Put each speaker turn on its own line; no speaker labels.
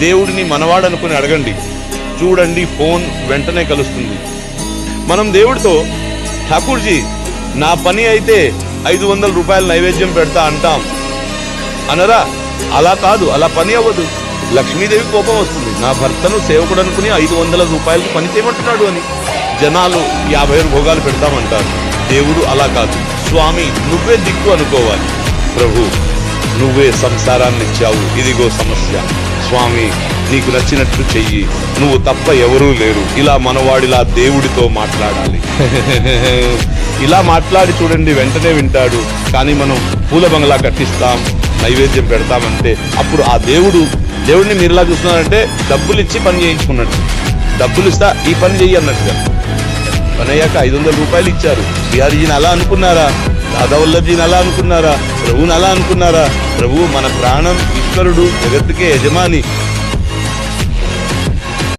దేవుడిని మనవాడు అనుకుని అడగండి, చూడండి ఫోన్ వెంటనే కలుస్తుంది. మనం దేవుడితో ఠాకూర్జీ నా పని అయితే 500 రూపాయల నైవేద్యం పెడతా అంటాం అనరా? అలా కాదు, అలా పని అవ్వదు. లక్ష్మీదేవి కోపం వస్తుంది, నా భర్తను సేవకుడు అనుకుని 500 రూపాయలకు పని చేయమంటున్నాడు అని. జనాలు 50 భోగాలు పెడతామంటారు. దేవుడు అలా కాదు, స్వామి నువ్వే దిక్కు అనుకోవాలి. ప్రభు నువ్వే సంసారాన్ని ఇచ్చావు, ఇదిగో సమస్య, స్వామి నీకు నచ్చినట్లు చెయ్యి, నువ్వు తప్ప ఎవరూ లేరు. ఇలా మనవాడిలా దేవుడితో మాట్లాడాలి. ఇలా మాట్లాడి చూడండి, వెంటనే వింటాడు. కానీ మనం పూల బంగ్లా కట్టిస్తాం, నైవేద్యం పెడతామంటే అప్పుడు ఆ దేవుడిని మీరులా చూస్తున్నారంటే డబ్బులు ఇచ్చి పని చేయించుకున్నట్టు. డబ్బులు ఇస్తా ఈ పని చెయ్యి అన్నట్టుగా. పని అయ్యాక 500 రూపాయలు ఇచ్చారు. బిహారీజీని అలా అనుకున్నారా? దాదావల్లభజీని అలా అనుకున్నారా? ప్రభువుని అలా అనుకున్నారా? ప్రభువు మన ప్రాణం ఈశ్వరుడు, జగత్తుకే యజమాని.